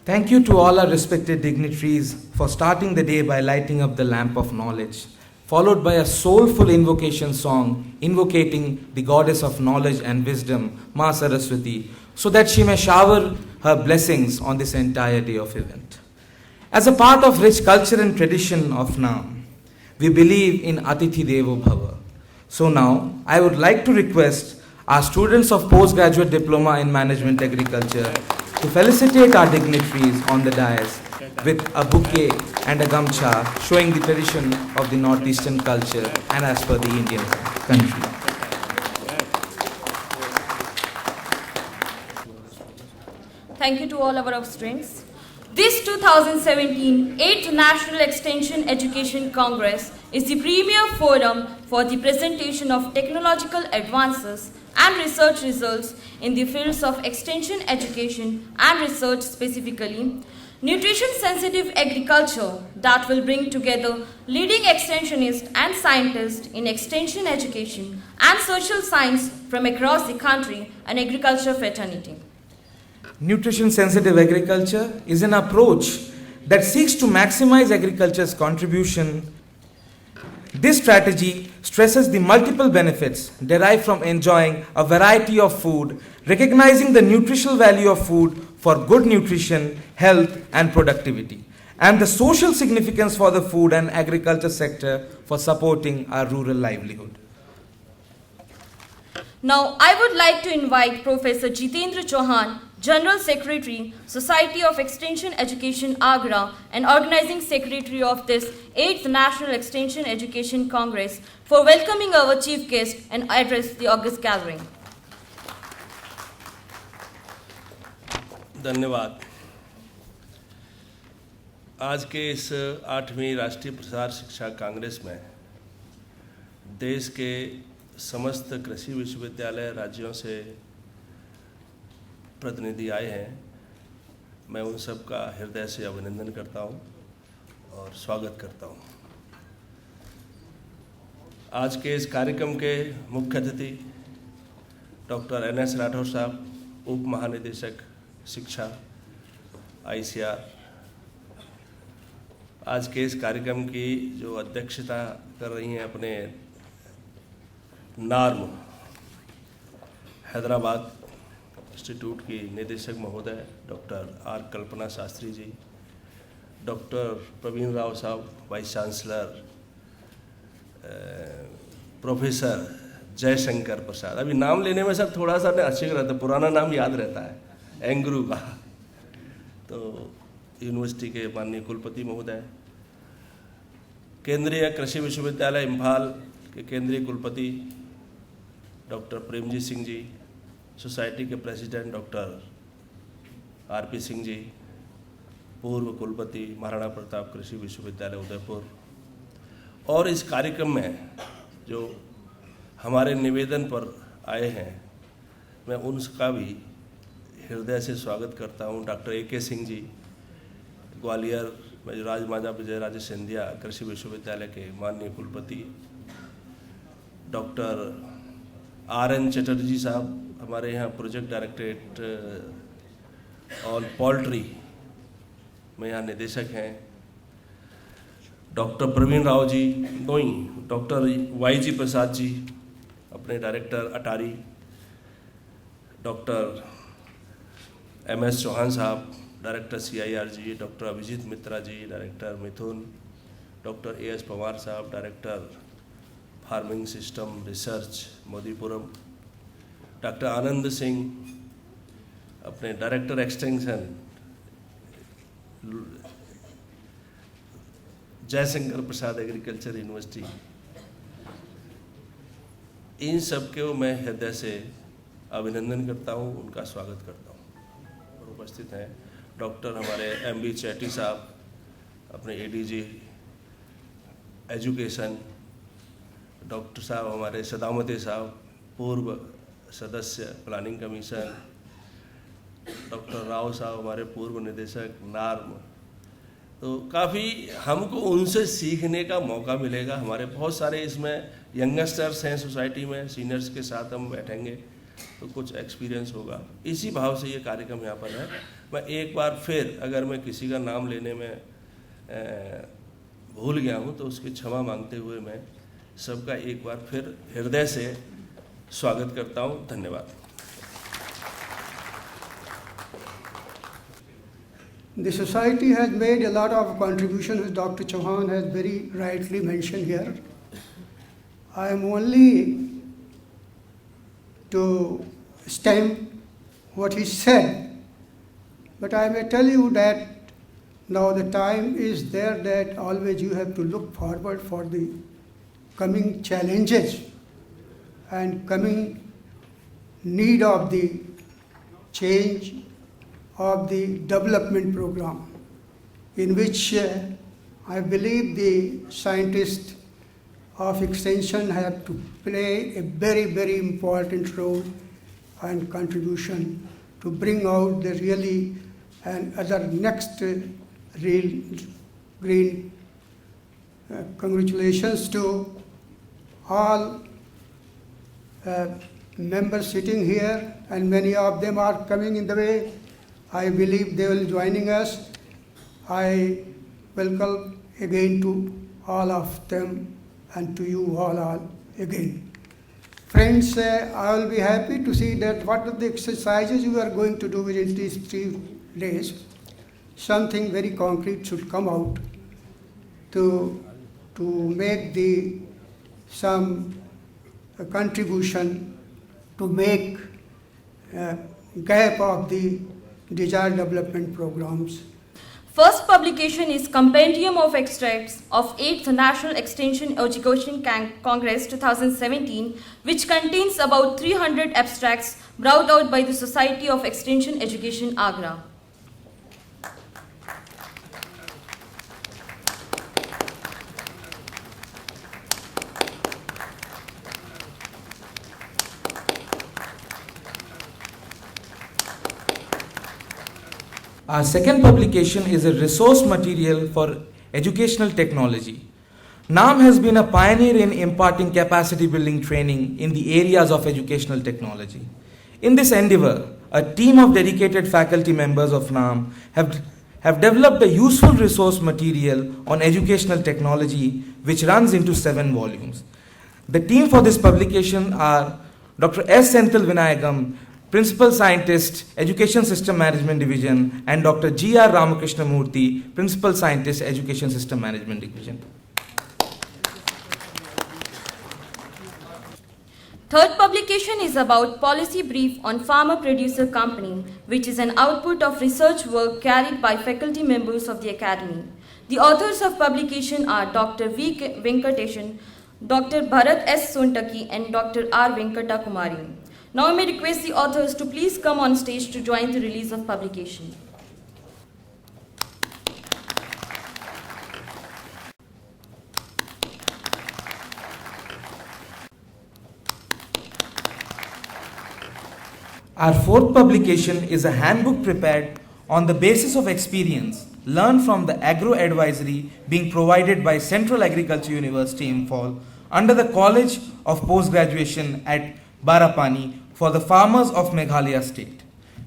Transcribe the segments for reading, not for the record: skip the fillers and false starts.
Thank you to all our respected dignitaries for starting the day by lighting up the lamp of knowledge, followed by a soulful invocation song invocating the goddess of knowledge and wisdom, Ma Saraswati, so that she may shower her blessings on this entire day of event. As a part of rich culture and tradition of NAARM, we believe in Atithi Devo Bhava. So now, I would like to request our students of postgraduate diploma in management agriculture to felicitate our dignitaries on the dais with a bouquet and a gamcha showing the tradition of the northeastern culture and as per the Indian country. Thank you to all our offerings. This 2017 8th National Extension Education Congress is the premier forum for the presentation of technological advances and research results in the fields of extension education and research, specifically nutrition-sensitive agriculture, that will bring together leading extensionists and scientists in extension education and social science from across the country and agriculture fraternity. Nutrition-sensitive agriculture is an approach that seeks to maximize agriculture's contribution. This strategy stresses the multiple benefits derived from enjoying a variety of food, recognizing the nutritional value of food for good nutrition, health, and productivity, and the social significance for the food and agriculture sector for supporting our rural livelihood. Now, I would like to invite Professor Jitendra Chauhan, General Secretary, Society of Extension Education, Agra, and Organizing Secretary of this 8th National Extension Education Congress, for welcoming our chief guest and address the august gathering. धन्यवाद। आज के इस 8वीं राष्ट्रीय प्रसार शिक्षा कांग्रेस में देश के समस्त कृषि विश्वविद्यालय राज्यों से प्रतिनिधि आए हैं। मैं उन सब का हृदय से अभिनंदन करता हूं और स्वागत करता हूं। आज के इस कार्यक्रम के मुख्य अतिथि डॉक्टर NS राठौर साहब, उप महानिदेशक शिक्षा ICAR, आज के इस कार्यक्रम की जो अध्यक्षता कर रही हैं अपने NAARM हैदराबाद इंस्टीट्यूट की निदेशक महोदय डॉक्टर R कल्पना शास्त्री जी, डॉक्टर प्रवीण राव साहब vice chancellor, professor Jaishankar Prasad, अभी नाम लेने में सर थोड़ा सा अच्छे रहता है, पुराना नाम याद रहता है, एंग्रू का, तो यूनिवर्सिटी के माननीय कुलपति महोदय, केंद्रीय कृषि विश्वविद्यालय इम्फाल के केंद्रीय कुलपति डॉक्टर प्रेमजीत सिंह जी, सोसाइटी के president doctor RP Singh ji, पूर्व कुलपति महाराणा प्रताप कृषि विश्वविद्यालय उदयपुर, और इस कार्यक्रम में जो हमारे निवेदन पर आए हैं मैं उनका भी हृदय से स्वागत करता हूं। डॉक्टर AK सिंह जी, ग्वालियर में जो राजमाता विजय राजे सिंधिया कृषि विश्वविद्यालय के माननीय कुलपति, डॉक्टर RN चटर्जी साहब, हमारे यहाँ प्रोजेक्ट डायरेक्टरेट ऑन पोल्ट्री में यहाँ निदेशक हैं, डॉक्टर प्रवीण राव जी नोई, डॉक्टर YG प्रसाद जी अपने director ATARI, doctor MS Chauhan साहब director CIRG, doctor Abhijit Mitra ji director Mithun, doctor AS Pawar साहब director farming system research Modipuram, doctor Anand Singh अपने director extension Jayshankar Prasad agriculture university, इन सब के मैं हृदय से अभिनंदन करता हूँ, उनका स्वागत करता हूँ। और उपस्थित हैं डॉक्टर हमारे MB चैटी साहब, अपने ADG एजुकेशन, डॉक्टर साहब हमारे सदामते साहब, पूर्व सदस्य प्लानिंग कमीशन, डॉक्टर राव साहब हमारे पूर्व निदेशक NAARM। तो काफ़ी हमको उनसे सीखने का मौका मिलेगा। हमारे बहुत सारे इसमें यंगस्टर्स हैं सोसाइटी में, सीनियर्स के साथ हम बैठेंगे तो कुछ एक्सपीरियंस होगा। इसी भाव से ये कार्यक्रम यहाँ पर है। मैं एक बार फिर अगर मैं किसी का नाम लेने में भूल गया हूँ तो उसकी क्षमा मांगते हुए मैं सबका एक बार फिर हृदय से स्वागत करता हूँ। धन्यवाद। The society has made a lot of contributions, as Dr. Chauhan has very rightly mentioned here. I am only to stem what he said, but I may tell you that now the time is there that always you have to look forward for the coming challenges and coming need of the change of the development program, in which I believe the scientists of extension have to play a very, very important role and contribution to bring out the really and other next real green. Congratulations to all members sitting here, and many of them are coming in the way. I believe they will be joining us. I welcome again to all of them and to you all again. Friends, I will be happy to see that what are the exercises you are going to do within these 3 days. Something very concrete should come out to make some contribution to make gap of the desired development programs. First publication is Compendium of Extracts of 8th National Extension Education Congress 2017, which contains about 300 abstracts brought out by the Society of Extension Education, Agra. Our second publication is a resource material for educational technology. NEEC has been a pioneer in imparting capacity building training in the areas of educational technology. In this endeavor, a team of dedicated faculty members of NEEC have developed a useful resource material on educational technology which runs into 7 volumes. The team for this publication are Dr. S. Senthil Vinayagam, Principal Scientist, Education System Management Division, and Dr. G.R. Ramakrishna Murthy, Principal Scientist, Education System Management Division. Third publication is about policy brief on farmer producer company, which is an output of research work carried by faculty members of the academy. The authors of publication are Dr. V. Venkateshan, Dr. Bharat S. Sontaki, and Dr. R. Venkata Kumari. Now I may request the authors to please come on stage to join the release of publication. Our fourth publication is a handbook prepared on the basis of experience learned from the agro advisory being provided by Central Agriculture University Imphal under the College of Post-Graduation at Barapani for the farmers of Meghalaya state.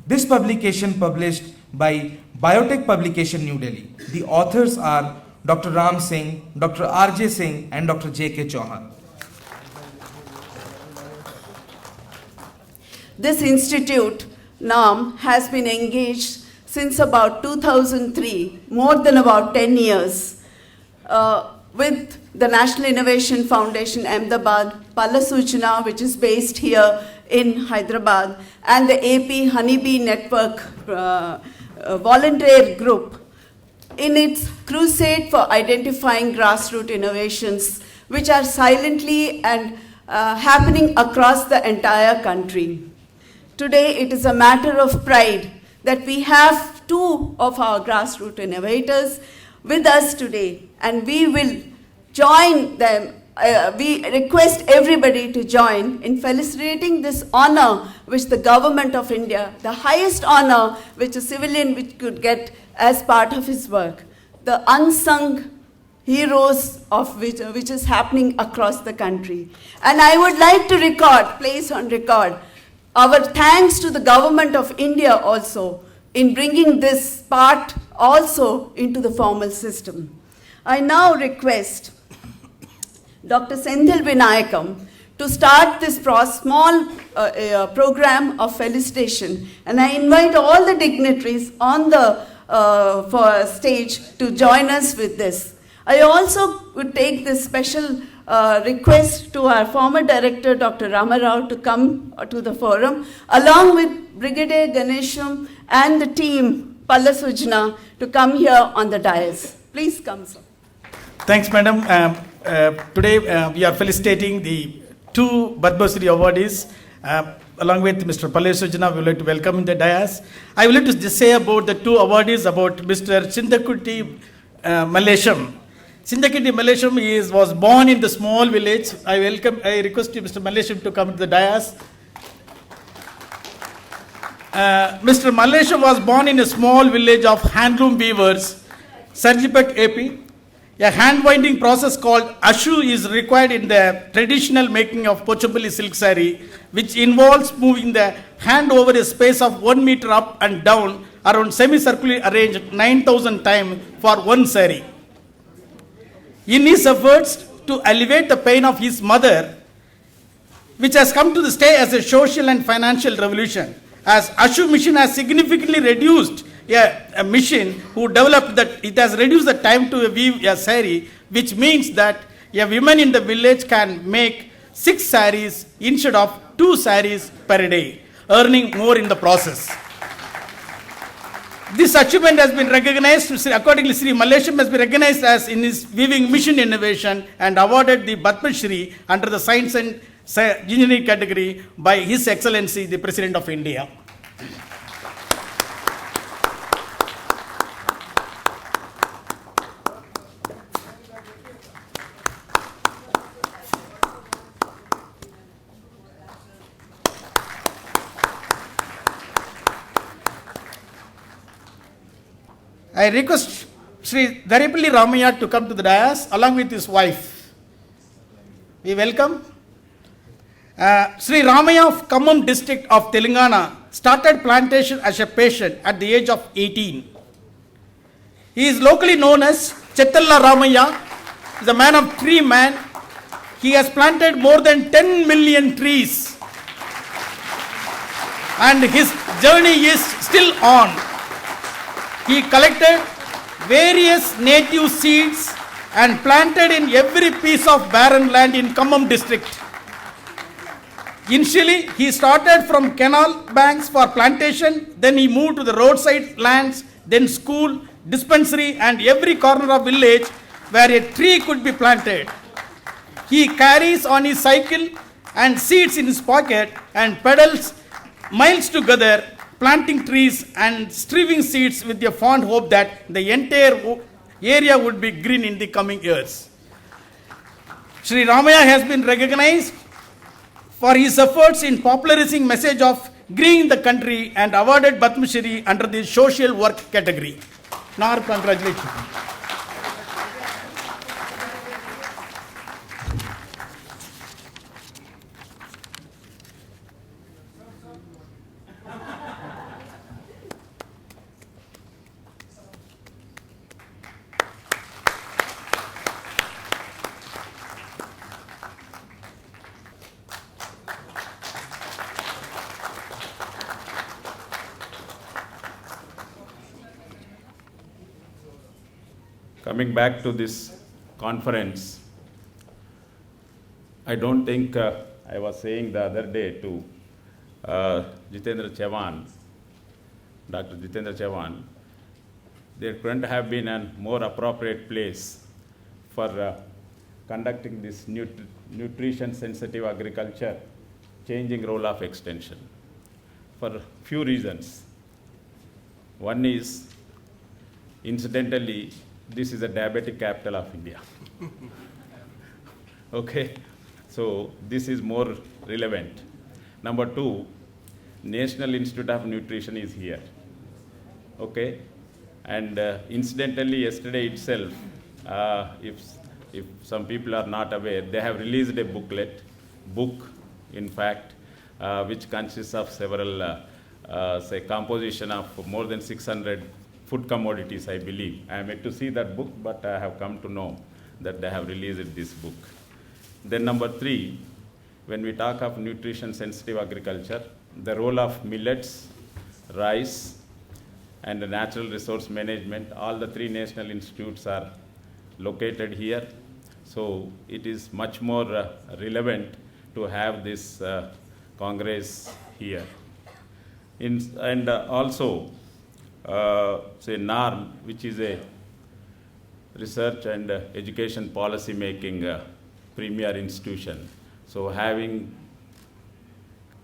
This publication published by Biotech Publication, New Delhi. The authors are Dr. Ram Singh, Dr. R.J. Singh, and Dr. J.K. Chauhan. This institute, NEEC, has been engaged since about 2003, more than about 10 years, with the National Innovation Foundation, Ahmedabad, Palasuchana, which is based here in Hyderabad, and the AP Honeybee Network volunteer group in its crusade for identifying grassroots innovations which are silently and happening across the entire country. Today, it is a matter of pride that we have 2 of our grassroots innovators with us today, and we will join them. We request everybody to join in felicitating this honor which the government of India, the highest honor which a civilian could get as part of his work, the unsung heroes of which is happening across the country. And I would like to place on record Our thanks to the government of India also in bringing this part also into the formal system. I now request Dr. Senthil Vinayakam to start this small program of felicitation, and I invite all the dignitaries on the stage to join us with this. I also would take this special request to our former director, Dr. Ramarao, to come to the forum, along with Brigadier Ganesham and the team, Pallasujna, to come here on the dais. Please come, sir. Thanks, madam. Today we are felicitating the two Padma Shri awardees. Along with Mr. Pallasujna, we would like to welcome in the dais. I would like to just say about the two awardees, about Mr. Sindakutti Mallesham. Sindakutti Mallesham was born in the small village. I request Mr. Mallesham to come to the dais. Mr. Mallesham was born in a small village of handloom weavers, Sarjipak, AP. A hand-winding process called ashu is required in the traditional making of Pochampally silk saree, which involves moving the hand over a space of 1 meter up and down around semicircularly arranged 9,000 times for one saree. In his efforts to alleviate the pain of his mother, which has come to stay as a social and financial revolution, as ashu machine has significantly reduced a machine who developed that it has reduced the time to weave a saree, which means that a woman in the village can make 6 sarees instead of 2 sarees per day, earning more in the process. This achievement has been recognized, accordingly Sri Mallesham has been recognized as in his weaving mission innovation and awarded the Padma Shri under the science and engineering category by His Excellency the President of India. I request Sri Daripalli Ramaya to come to the dais along with his wife. We welcome. Sri Ramaya of Khammam district of Telangana started plantation as a patient at the age of 18. He is locally known as Chettalla Ramaya. He is a man of tree man. He has planted more than 10 million trees. And his journey is still on. He collected various native seeds and planted in every piece of barren land in Khammam district. Initially, he started from canal banks for plantation, then he moved to the roadside lands, then school, dispensary and every corner of village where a tree could be planted. He carries on his cycle and seeds in his pocket and pedals miles together, planting trees and strewing seeds with the fond hope that the entire area would be green in the coming years. Sri Ramaya has been recognized for his efforts in popularizing message of greening the country and awarded Padma Shri under the social work category. NAARM, congratulations. Coming back to this conference, I don't think I was saying the other day to Jitendra Chavan, Dr. Jitendra Chavan, there couldn't have been a more appropriate place for conducting this nutrition sensitive agriculture, changing role of extension for few reasons. One is, incidentally, this is a diabetic capital of India. Okay, so this is more relevant. Number 2, National Institute of Nutrition is here. Okay, and incidentally, yesterday itself, if some people are not aware, they have released a book, in fact, which consists of several, say, composition of more than 600 food commodities, I believe. I am yet to see that book, but I have come to know that they have released this book. Then number 3, when we talk of nutrition-sensitive agriculture, the role of millets, rice, and the natural resource management, all the 3 national institutes are located here. So it is much more relevant to have this Congress here. And also, say NAARM, which is a research and education policy making premier institution. So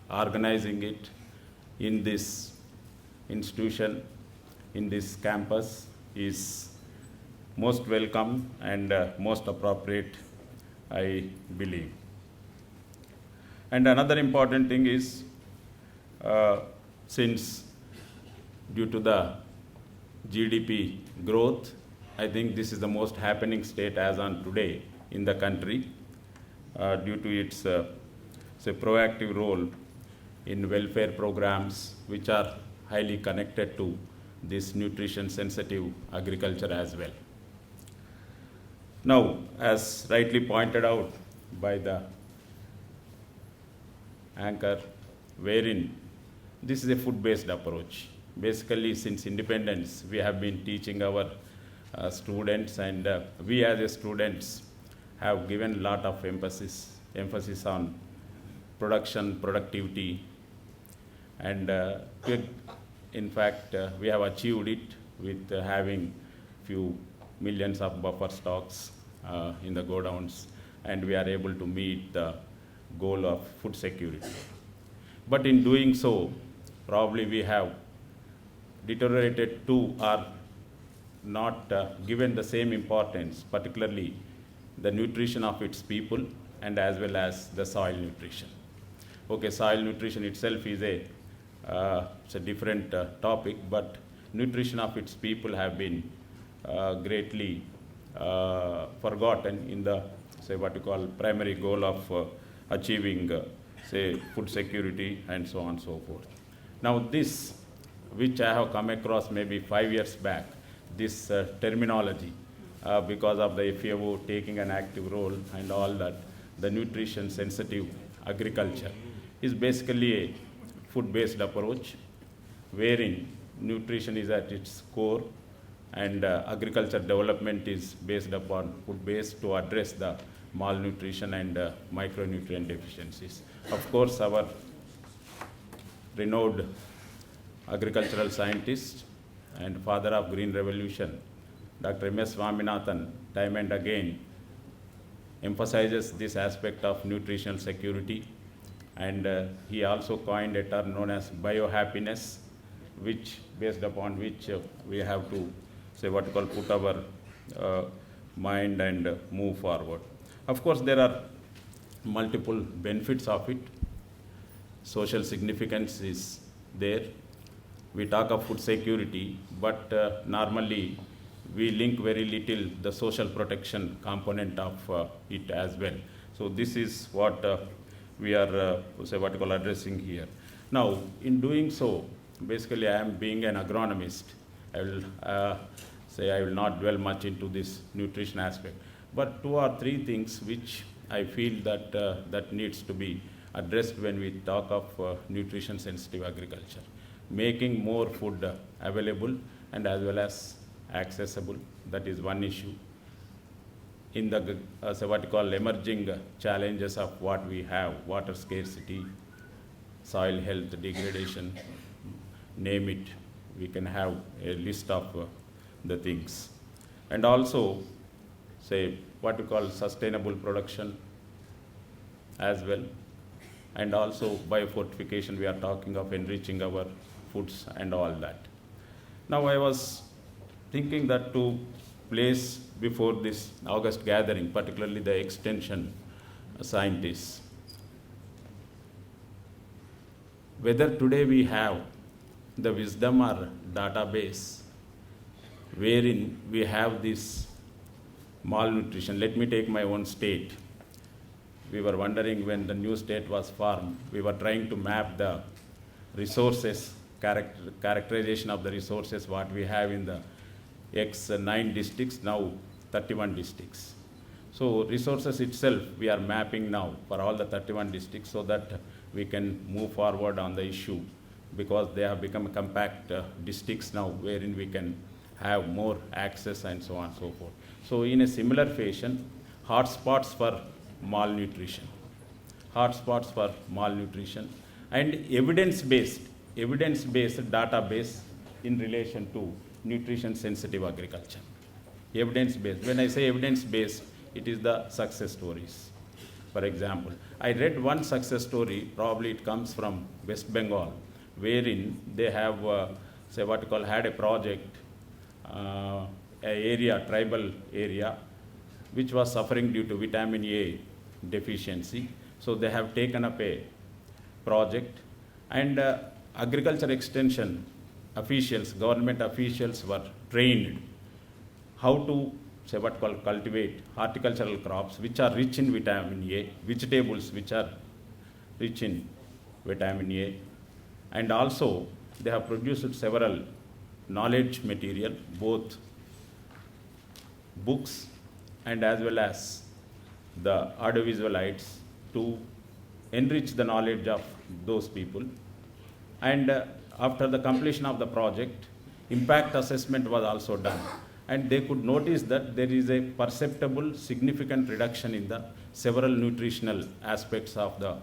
organizing it in this institution, in this campus is most welcome and most appropriate, I believe. And another important thing is, since due to the GDP growth, I think this is the most happening state as on today in the country, due to its say proactive role in welfare programs which are highly connected to this nutrition sensitive agriculture as well. Now, as rightly pointed out by the anchor, wherein this is a food-based approach. Basically, since independence, we have been teaching our students, and we as students have given a lot of emphasis on production, productivity, and in fact, we have achieved it with having few millions of buffer stocks in the godowns, and we are able to meet the goal of food security. But in doing so, probably we have deteriorated to or not given the same importance, particularly the nutrition of its people and as well as the soil nutrition. Okay, soil nutrition itself is it's a different topic, but nutrition of its people have been greatly forgotten in the, say, what you call primary goal of achieving, say, food security and so on and so forth. Now this, which I have come across maybe 5 years back, this terminology, because of the FAO taking an active role and all that, the nutrition sensitive agriculture is basically a food-based approach, wherein nutrition is at its core and agriculture development is based upon food-based to address the malnutrition and micronutrient deficiencies. Of course, our renowned agricultural scientist and father of Green Revolution, Dr. M.S. Swaminathan, time and again emphasizes this aspect of nutritional security, and he also coined a term known as biohappiness, which based upon which we have to, say, what we call put our mind and move forward. Of course, there are multiple benefits of it. Social significance is there. We talk of food security, but normally we link very little the social protection component of it as well. So this is what we are say what you call addressing here. Now, in doing so, basically I am being an agronomist. I will say I will not dwell much into this nutrition aspect, but 2 or 3 things which I feel that that needs to be addressed when we talk of nutrition sensitive agriculture. Making more food available and as well as accessible, that is one issue. In the so what you call emerging challenges of what we have, water scarcity, soil health degradation, name it, we can have a list of the things. And also, say, what we call sustainable production as well. And also biofortification, we are talking of enriching our foods and all that. Now I was thinking that to place before this August gathering, particularly the extension scientists, whether today we have the wisdom or database wherein we have this malnutrition. Let me take my own state. we were wondering when the new state was formed, we were trying to map the resources, characterization of the resources what we have in the X9 districts, now 31 districts. So resources itself we are mapping now for all the 31 districts so that we can move forward on the issue, because they have become compact districts now wherein we can have more access and so on and so forth. So in a similar fashion, hotspots for malnutrition and evidence-based database in relation to nutrition-sensitive agriculture. Evidence-based. When I say evidence-based, it is the success stories. For example, I read one success story, probably it comes from West Bengal, wherein they have, had a project, tribal area, which was suffering due to vitamin A deficiency. So they have taken up a project, and agriculture extension officials, government officials were trained how to cultivate horticultural crops which are rich in vitamin A, vegetables which are rich in vitamin A, and also they have produced several knowledge material, both books and as well as the audiovisual aids to enrich the knowledge of those people. And after the completion of the project, impact assessment was also done. And they could notice that there is a perceptible, significant reduction in the several nutritional aspects of the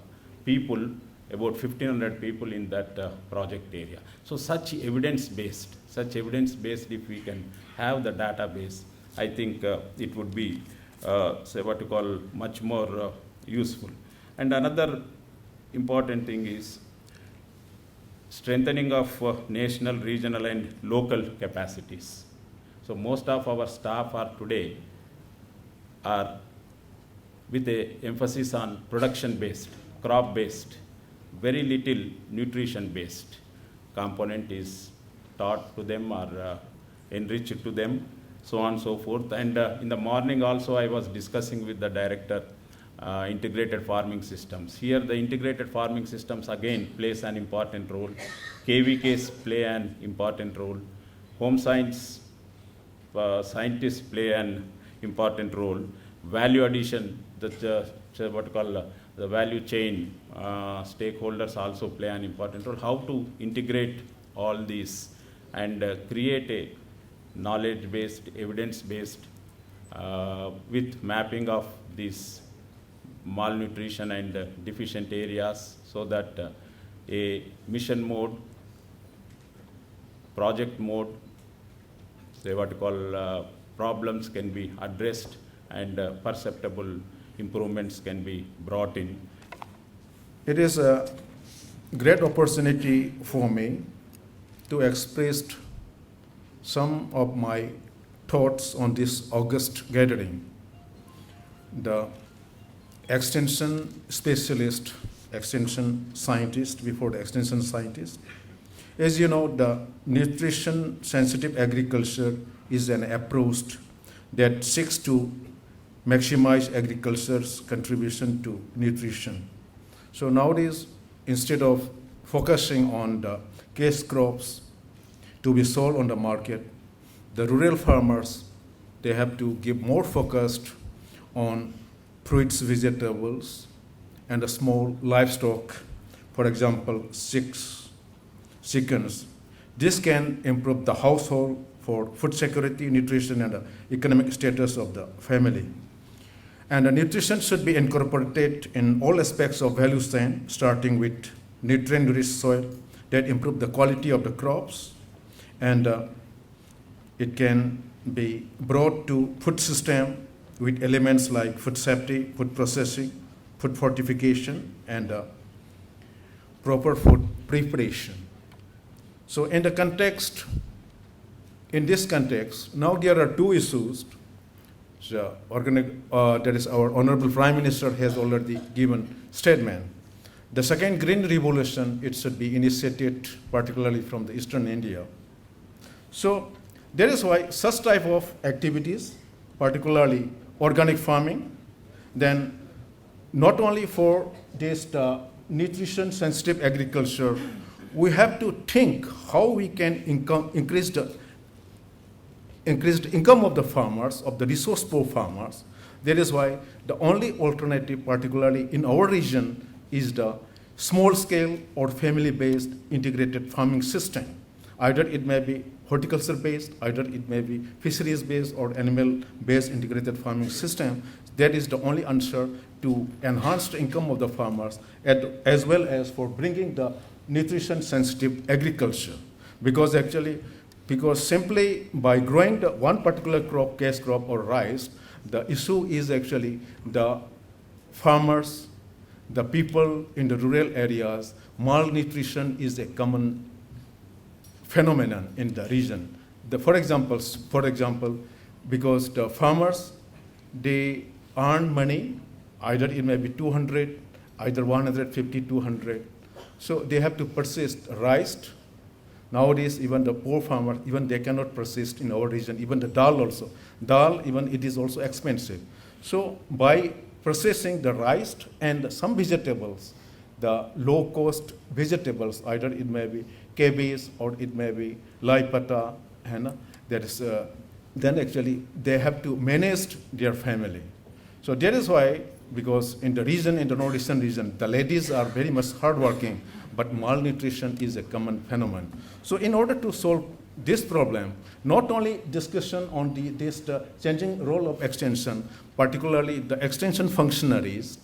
people, about 1,500 people in that project area. So such evidence-based, if we can have the database, I think it would be, much more useful. And another important thing is strengthening of national, regional, and local capacities. So most of our staff are today with a emphasis on production-based, crop-based, very little nutrition-based component is taught to them or enriched to them, so on and so forth. And in the morning also I was discussing with the director, integrated farming systems. Here the integrated farming systems again plays an important role. KVKs play an important role. Home science scientists play an important role. Value addition, the value chain stakeholders also play an important role. How to integrate all these and create a knowledge-based, evidence-based with mapping of these malnutrition and deficient areas, so that a mission mode, project mode, problems can be addressed and perceptible improvements can be brought in. It is a great opportunity for me to express some of my thoughts on this August gathering. The extension specialist, extension scientist, before the extension scientist. As you know, the nutrition-sensitive agriculture is an approach that seeks to maximize agriculture's contribution to nutrition. So nowadays, instead of focusing on the cash crops to be sold on the market, the rural farmers, they have to give more focused on fruits, vegetables, and the small livestock, for example, chickens. This can improve the household for food security, nutrition, and the economic status of the family. And the nutrition should be incorporated in all aspects of value chain, starting with nutrient-rich soil that improve the quality of the crops, and it can be brought to food system with elements like food safety, food processing, food fortification, and proper food preparation. So in this context, now there are two issues. That is, our Honorable Prime Minister has already given statement. The second green revolution, it should be initiated particularly from the Eastern India. So that is why such type of activities, particularly organic farming, then not only for this nutrition sensitive agriculture, we have to think how we can increase the income of the farmers, of the resource poor farmers. That is why the only alternative, particularly in our region, is the small scale or family based integrated farming system. Either it may be horticulture based, either it may be fisheries based or animal based integrated farming system. That is the only answer to enhance the income of the farmers as well as for bringing the nutrition sensitive agriculture. Because simply by growing the one particular crop, cash crop or rice, the issue is actually the farmers, the people in the rural areas. Malnutrition is a common phenomenon in the region. For example, because the farmers, they earn money, either it may be 200, either 150, 200. So they have to purchase rice. Nowadays, even the poor farmers, even they cannot purchase in our region, even the dal also. Dal, even it is also expensive. So by purchasing the rice and some vegetables, the low-cost vegetables, either it may be cabbage or it may be lai pata, and that is, then actually they have to manage their family. So that is why, because in the region, in the northeastern region, the ladies are very much hardworking, but malnutrition is a common phenomenon. So in order to solve this problem, not only discussion on this changing role of extension, particularly the extension functionaries,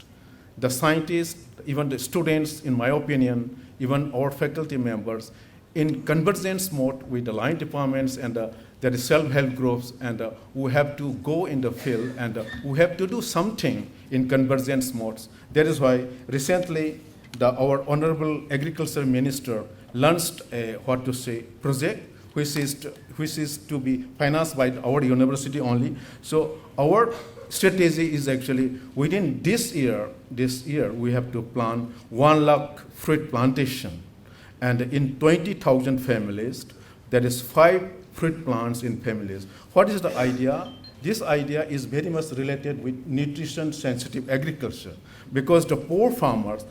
the scientists, even the students, in my opinion, even our faculty members, in convergence mode with the line departments and there is self-help groups, and we have to go in the field and we have to do something in convergence modes. That is why recently our Honorable Agriculture Minister launched a project which is to be financed by our university only. So our strategy is actually within this year we have to plant 1 lakh fruit plantation, and in 20,000 families, that is 5 fruit plants in families. What is the idea? This idea is very much related with nutrition sensitive agriculture, because the poor farmers,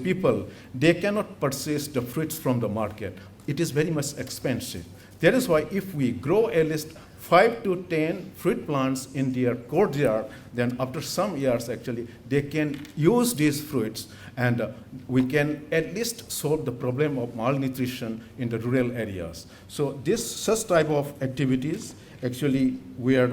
people, they cannot purchase the fruits from the market. It is very much expensive. That is why if we grow at least 5 to 10 fruit plants in their courtyard, then after some years actually they can use these fruits, and we can at least solve the problem of malnutrition in the rural areas. So such type of activities actually we are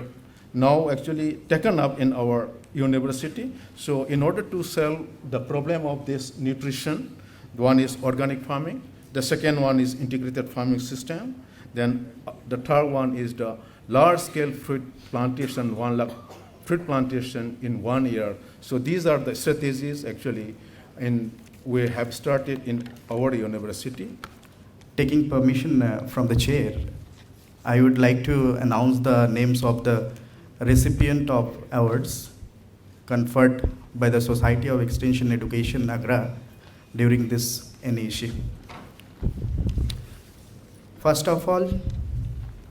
now actually taken up in our university. So in order to solve the problem of this nutrition, one is organic farming, the second one is integrated farming system, then the third one is the large-scale fruit plantation, 1 lakh fruit plantation in 1 year. So these are the strategies actually we have started in our university. Taking permission from the chair, I would like to announce the names of the recipient of awards conferred by the Society of Extension Education, Agra, during this NEEC. First of all,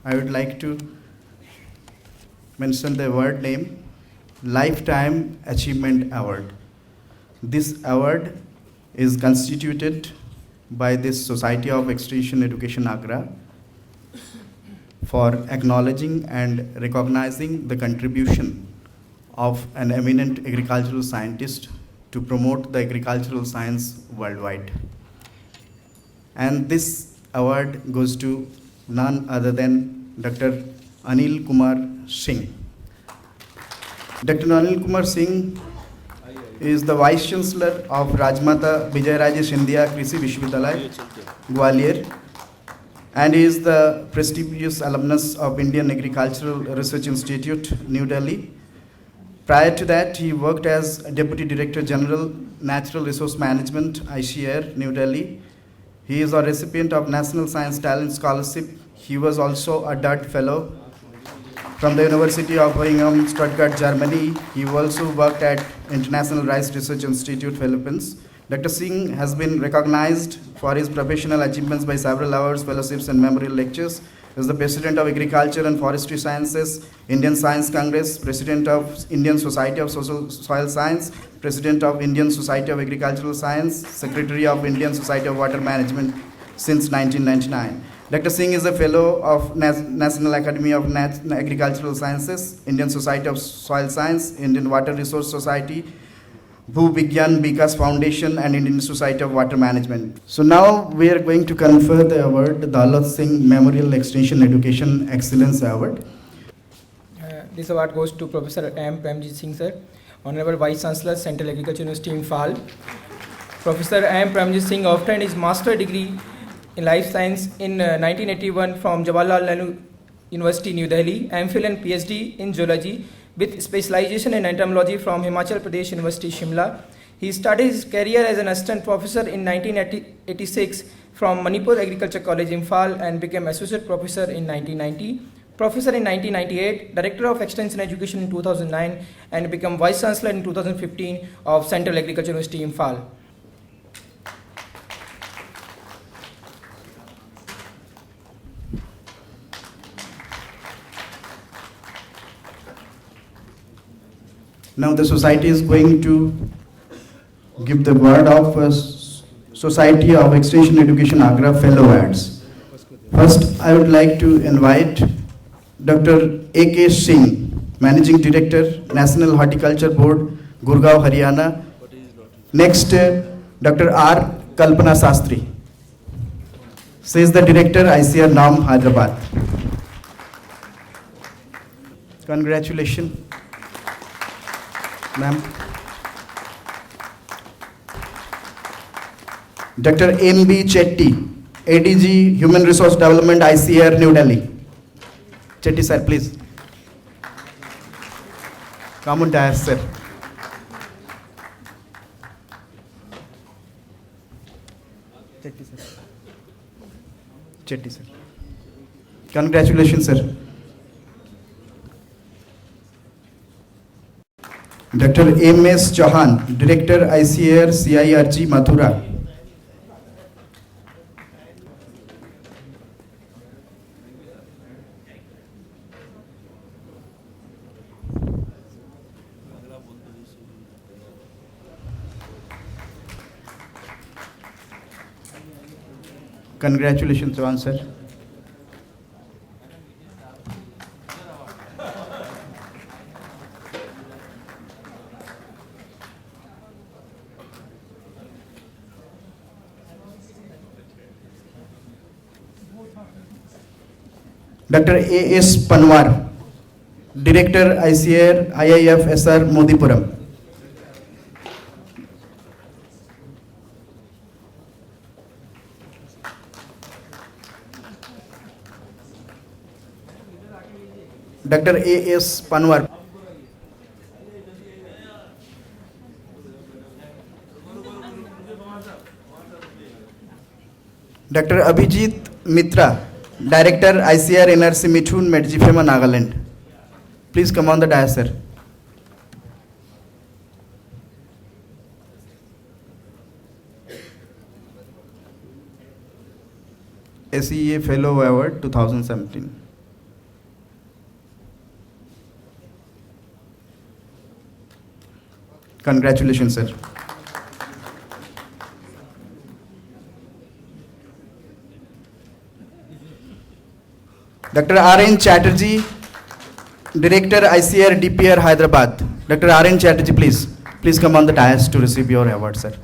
I would like to mention the award name, Lifetime Achievement Award. This award is constituted by this Society of Extension Education, Agra, for acknowledging and recognizing the contribution of an eminent agricultural scientist to promote the agricultural science worldwide. And this award goes to none other than Dr. Anil Kumar Singh. Dr. Anil Kumar Singh is the Vice Chancellor of Rajmata Vijayaraje Scindia Krishi Vishwavidyalaya, Gwalior, and he is the prestigious alumnus of Indian Agricultural Research Institute, New Delhi. Prior to that, he worked as Deputy Director General, Natural Resource Management, ICAR, New Delhi. He is a recipient of National Science Talent Scholarship. He was also a DUT Fellow from the University of Birmingham, Stuttgart, Germany. He also worked at International Rice Research Institute, Philippines. Dr. Singh has been recognized for his professional achievements by several awards, fellowships, and memorial lectures. is the President of Agriculture and Forestry Sciences, Indian Science Congress, President of Indian Society of Soil Science, President of Indian Society of Agricultural Science, Secretary of Indian Society of Water Management since 1999. Dr. Singh is a Fellow of National Academy of Agricultural Sciences, Indian Society of Soil Science, Indian Water Resource Society, Bhuvigyan Vikas Foundation, and Indian Society of Water Management. So now we are going to confer the award, the Daulat Singh Memorial Extension Education Excellence Award. This award goes to Professor M. Premjit Singh sir, Honorable Vice Chancellor, Central Agriculture University, Imphal. Professor M. Premjit Singh obtained his master degree in life science in 1981 from Jawaharlal Nehru University, New Delhi, MPhil and PhD in zoology with specialization in entomology from Himachal Pradesh University, Shimla. He started his career as an assistant professor in 1986 from Manipur Agriculture College, Imphal, and became associate professor in 1990, professor in 1998, director of extension education in 2009, and became vice chancellor in 2015 of Central Agriculture University, Imphal. Now the society is going to give the word of Society of Extension Education Agra Fellow Awards. First, I would like to invite Dr. A.K. Singh, Managing Director, National Horticulture Board, Gurgaon, Haryana. Next, Dr. R. Kalpana Sastry. She is the Director, ICAR-NAARM, Hyderabad. Congratulations, ma'am. Dr. M.B. Chetty, ADG, Human Resource Development, ICAR, New Delhi. Chetty sir, please. Come on, dais, sir. Chetty sir. Chetty sir. Congratulations, sir. Dr. M.S. Chauhan, Director, ICAR, CIRG, Mathura. Congratulations, Chauhan sir. Dr. A.S. Panwar, Director, ICAR, IIF, SR, Modipuram. Dr. A.S. Panwar. Dr. Abhijit Mitra, Director, ICAR, NRC, Mithun, Medjifema, Nagaland. Please come on the dais, sir. SEA Fellow Award 2017. Congratulations, sir. Dr. R.N. Chatterjee, Director, ICAR, DPR, Hyderabad. Dr. R.N. Chatterjee, please. Please come on the dais to receive your award, sir.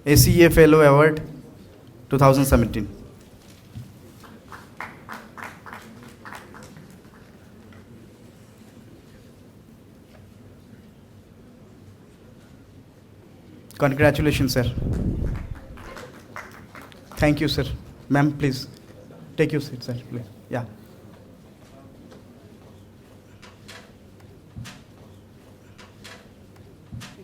ACA Fellow Award 2017. Congratulations, sir. Thank you, sir. Ma'am, please. Take your seat, sir, please. Yeah.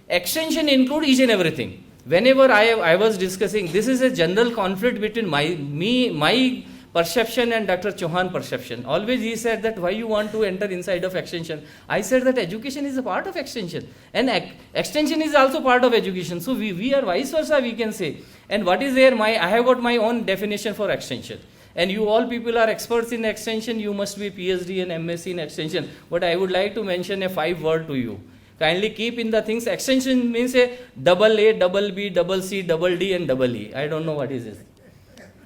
Extension include each and everything. Whenever I was discussing, this is a general conflict between my perception and Dr. Chauhan perception. Always he said that why you want to enter inside of extension. I said that education is a part of extension and extension is also part of education. So we are vice versa, we can say. And what is there? I have got my own definition for extension. And you all people are experts in extension, you must be PhD and MSc in extension. But I would like to mention a 5-word to you. Kindly keep in the things. Extension means a double A, double B, double C, double D and double E. I don't know what is this.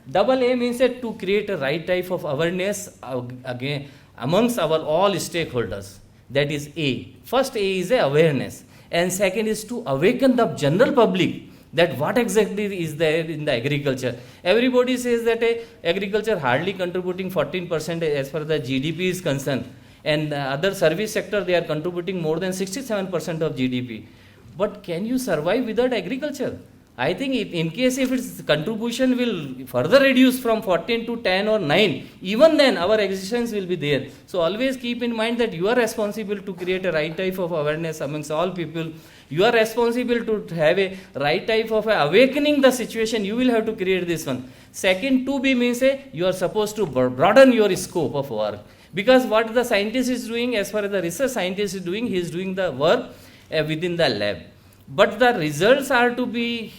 Double A means to create a right type of awareness again amongst our all stakeholders. That is A. First A is a awareness. And second is to awaken the general public that what exactly is there in the agriculture. Everybody says that agriculture hardly contributing 14% as far as the GDP is concerned. And the other service sector, they are contributing more than 67% of GDP. But can you survive without agriculture? I think in case if its contribution will further reduce from 14 to 10 or 9, even then our existence will be there. So always keep in mind that you are responsible to create a right type of awareness amongst all people. You are responsible to have a right type of awakening the situation. You will have to create this one. Second, 2B means you are supposed to broaden your scope of work. Because what the scientist is doing, as far as the research scientist is doing, he is doing the work within the lab. But the results are to be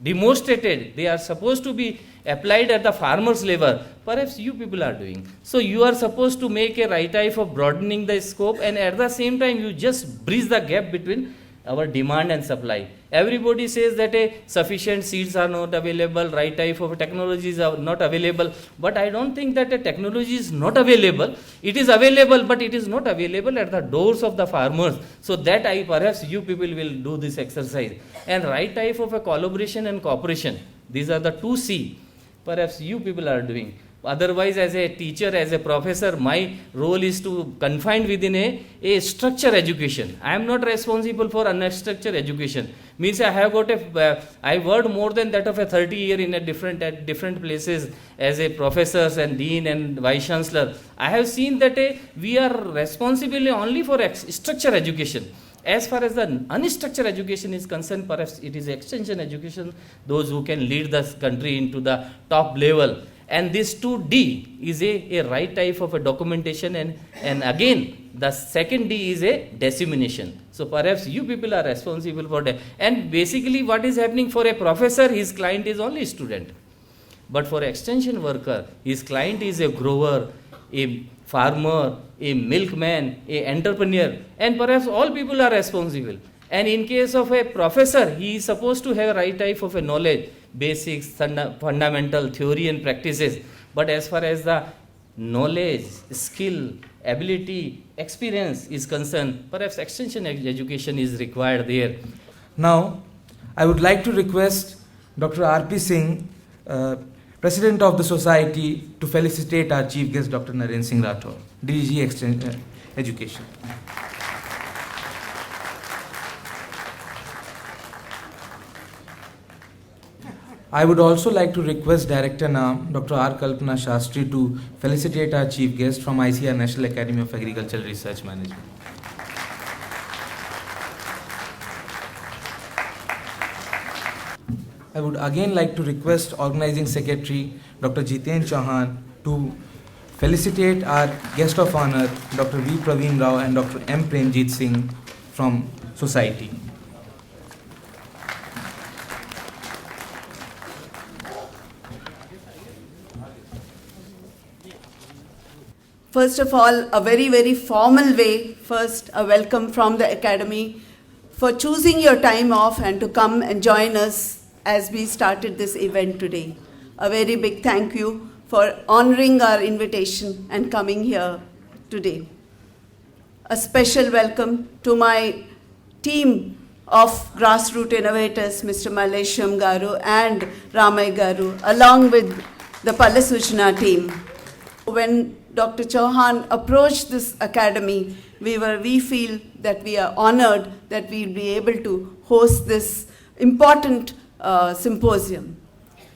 demonstrated. They are supposed to be applied at the farmer's level. Perhaps you people are doing. So you are supposed to make a right type of broadening the scope, and at the same time you just bridge the gap between our demand and supply. Everybody says that sufficient seeds are not available, right type of technologies are not available. But I don't think that a technology is not available. It is available, but it is not available at the doors of the farmers. So that perhaps you people will do this exercise. And right type of a collaboration and cooperation. These are the 2C. Perhaps you people are doing. Otherwise, as a teacher, as a professor, my role is to confine within a structured education. I am not responsible for unstructured education. Means I have got I worked more than that of a 30 year in at different places as a professor and dean and vice chancellor. I have seen that we are responsible only for structured education. As far as the unstructured education is concerned, perhaps it is extension education, those who can lead the country into the top level. And this 2D is a right type of a documentation, and again the second D is a dissemination. So perhaps you people are responsible for that. And basically what is happening for a professor, his client is only student. But for extension worker, his client is a grower, a farmer, a milkman, a entrepreneur, and perhaps all people are responsible. And in case of a professor, he is supposed to have right type of a knowledge, basics, fundamental theory and practices. But as far as the knowledge, skill, ability, experience is concerned, perhaps extension education is required there. Now, I would like to request Dr. R.P. Singh, President of the Society, to felicitate our Chief Guest, Dr. Narendra Singh Rathore, DG Education. I would also like to request Director NEEC, Dr. R. Kalpana Shastri, to felicitate our Chief Guest from ICAR National Academy of Agricultural Research Management. I would again like to request Organizing Secretary, Dr. Jiten Chauhan, to felicitate our guest of honor, Dr. V. Praveen Rao and Dr. M. Premjit Singh from Society. First of all, a very, very formal way. First, a welcome from the Academy for choosing your time off and to come and join us as we started this event today. A very big thank you for honoring our invitation and coming here today. A special welcome to my team of grassroots innovators, Mr. Mallesham Garu and Ramay Garu, along with the Pallasujna team. When Dr. Chauhan approached this academy, we feel that we are honored that we'll be able to host this important symposium.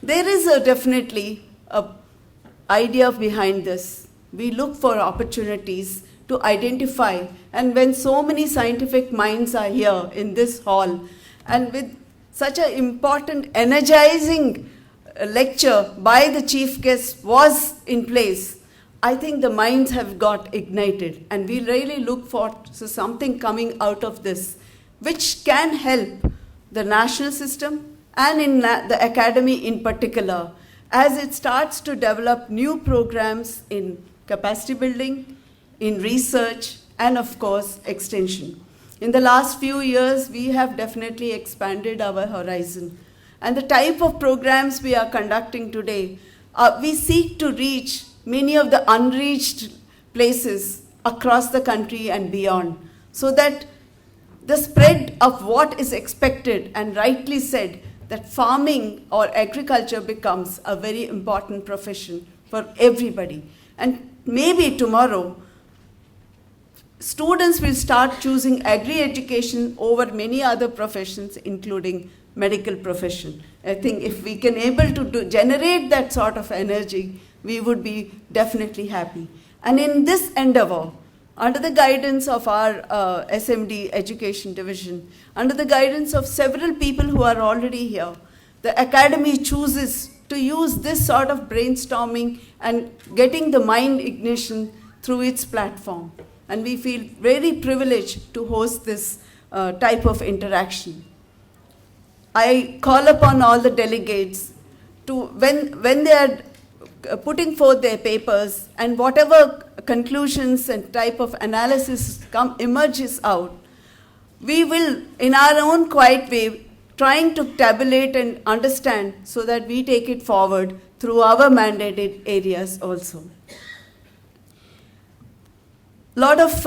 There is definitely an idea behind this. We look for opportunities to identify, and when so many scientific minds are here in this hall, and with such an important, energizing lecture by the chief guest was in place, I think the minds have got ignited, and we really look forward to something coming out of this, which can help the national system and in the academy in particular, as it starts to develop new programs in capacity building, in research, and of course, extension. In the last few years, we have definitely expanded our horizon. And the type of programs we are conducting today, we seek to reach many of the unreached places across the country and beyond, so that the spread of what is expected and rightly said, that farming or agriculture becomes a very important profession for everybody. And maybe tomorrow, students will start choosing agri-education over many other professions, including medical profession. I think if we can able to generate that sort of energy, we would be definitely happy. And in this endeavor, under the guidance of our SMD Education Division, under the guidance of several people who are already here, the Academy chooses to use this sort of brainstorming and getting the mind ignition through its platform. And we feel very privileged to host this type of interaction. I call upon all the delegates to, when they are putting forth their papers and whatever conclusions and type of analysis emerges out, we will, in our own quiet way, trying to tabulate and understand so that we take it forward through our mandated areas also. A lot of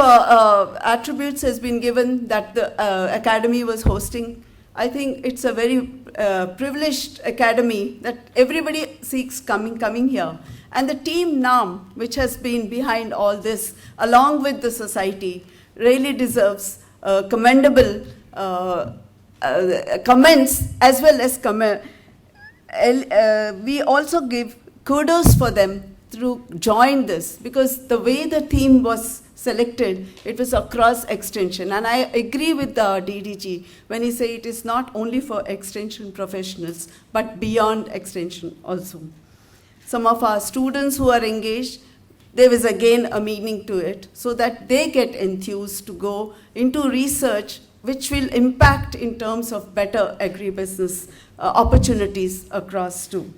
attributes has been given that the Academy was hosting. I think it's a very privileged academy that everybody seeks coming here. And the team NEEC, which has been behind all this, along with the society, really deserves commendable comments as well as we also give kudos for them to join this, because the way the theme was selected, it was across extension. And I agree with the DDG when he says it is not only for extension professionals, but beyond extension also. Some of our students who are engaged, there is again a meaning to it, so that they get enthused to go into research which will impact in terms of better agribusiness opportunities across too.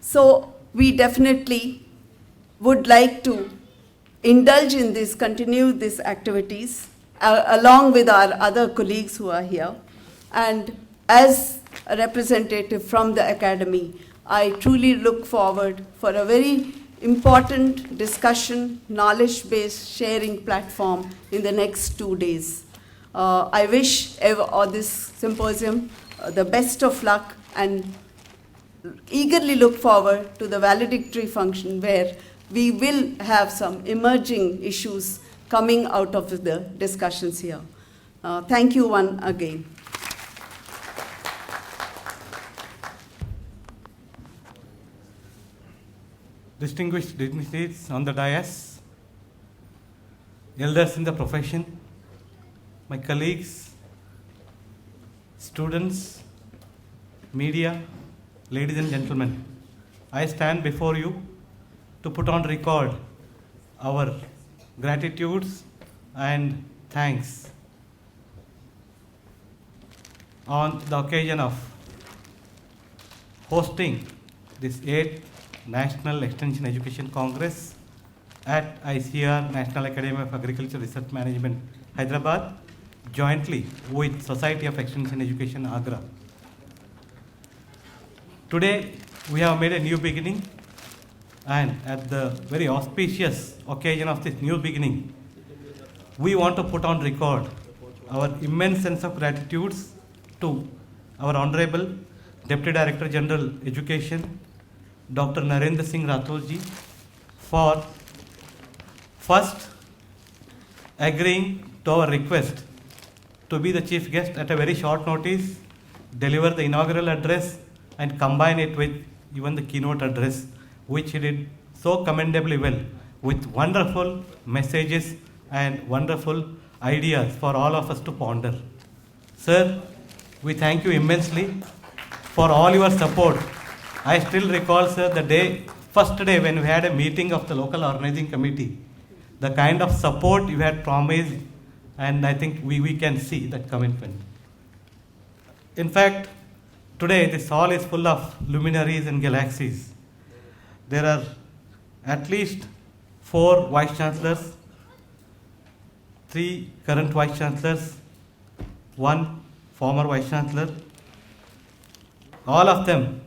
So we definitely would like to indulge in this, continue these activities along with our other colleagues who are here. And as a representative from the Academy, I truly look forward for a very important discussion, knowledge-based sharing platform in the next 2 days. I wish this symposium the best of luck, and eagerly look forward to the valedictory function where we will have some emerging issues coming out of the discussions here. Thank you once again. Distinguished dignitaries on the dais, elders in the profession, my colleagues, students, media, ladies and gentlemen, I stand before you to put on record our gratitudes and thanks on the occasion of hosting this 8th National Extension Education Congress at ICAR National Academy of Agriculture Research Management, Hyderabad, jointly with Society of Extension Education, Agra. Today, we have made a new beginning, and at the very auspicious occasion of this new beginning, we want to put on record our immense sense of gratitude to our Honorable Deputy Director General Education, Dr. Narendra Singh Rathorji, for first agreeing to our request to be the chief guest at a very short notice, deliver the inaugural address, and combine it with even the keynote address, which he did so commendably well, with wonderful messages and wonderful ideas for all of us to ponder. Sir, we thank you immensely for all your support. I still recall, sir, the first day when we had a meeting of the local organizing committee, the kind of support you had promised, and I think we can see that commitment. In fact, today this hall is full of luminaries and galaxies. There are at least 4 Vice Chancellors, 3 current Vice Chancellors, 1 former Vice Chancellor. All of them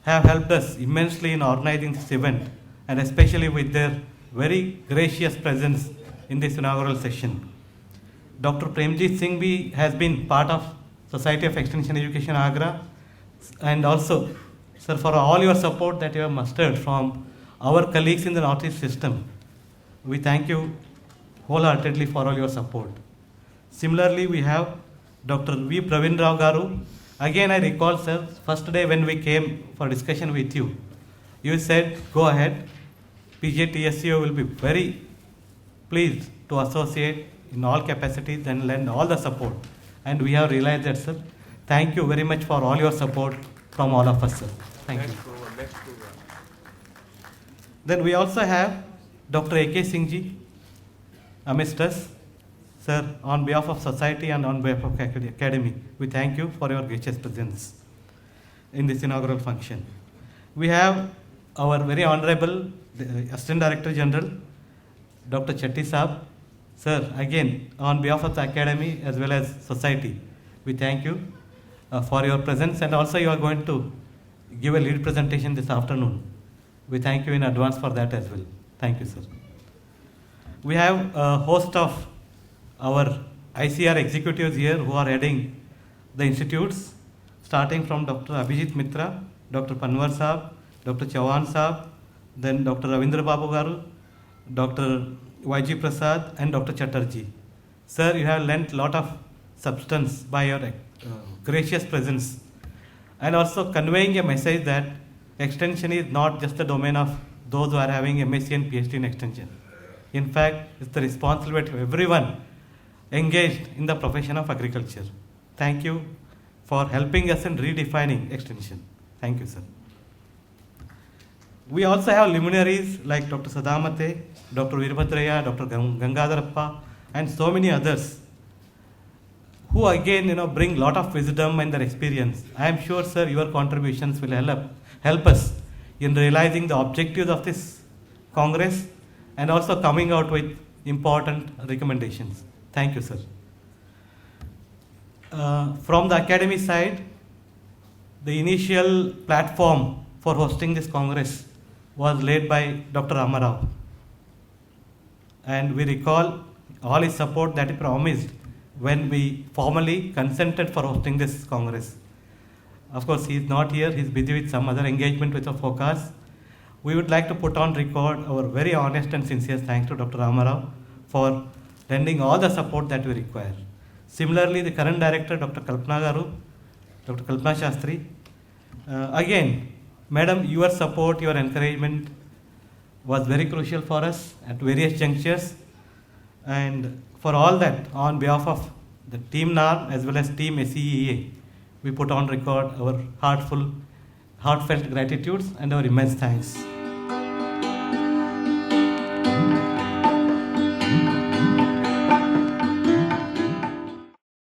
have helped us immensely in organizing this event, and especially with their very gracious presence in this inaugural session. Dr. Premjit Singh Bhi has been part of Society of Extension Education Agra, and also, sir, for all your support that you have mustered from our colleagues in the Northeast system. We thank you wholeheartedly for all your support. Similarly, we have Dr. V. Pravin Rao Garu. Again, I recall, sir, first day when we came for discussion with you, you said, go ahead, PJTSU will be very pleased to associate in all capacities and lend all the support. And we have realized that, sir. Thank you very much for all your support from all of us, sir. Thank you. Then we also have Dr. A.K. Singh Ji amidst us. Sir, on behalf of society and on behalf of academy, we thank you for your gracious presence in this inaugural function. We have our very honorable Assistant Director General, Dr. Chetty Saab. Sir, again, on behalf of the academy as well as society, we thank you for your presence, and also you are going to give a lead presentation this afternoon. We thank you in advance for that as well. Thank you, sir. We have a host of our ICR executives here who are heading the institutes, starting from Dr. Abhijit Mitra, Dr. Panwar Saab, Dr. Chauhan Saab, then Dr. Ravindra Babu Garu, Dr. YG Prasad, and Dr. Chatterjee. Sir, you have lent a lot of substance by your gracious presence, and also conveying a message that extension is not just the domain of those who are having MSc and PhD in extension. In fact, it's the responsibility of everyone engaged in the profession of agriculture. Thank you for helping us in redefining extension. Thank you, sir. We also have luminaries like Dr. Sadamate, Dr. Virabhadraya, Dr. Gangadharappa, and so many others who again bring a lot of wisdom and their experience. I am sure, sir, your contributions will help us in realizing the objectives of this Congress and also coming out with important recommendations. Thank you, sir. From the academy side, the initial platform for hosting this Congress was laid by Dr. Ramarao. And we recall all his support that he promised when we formally consented for hosting this Congress. Of course, he is not here, he is busy with some other engagement with the focus. We would like to put on record our very honest and sincere thanks to Dr. Ramarao for lending all the support that we require. Similarly, the current director, Dr. Kalpana Garu, Dr. Kalpana Shastri. Again, Madam, your support, your encouragement was very crucial for us at various junctures. And for all that, on behalf of the Team NAARM as well as Team SEEA, we put on record our heartfelt gratitudes and our immense thanks.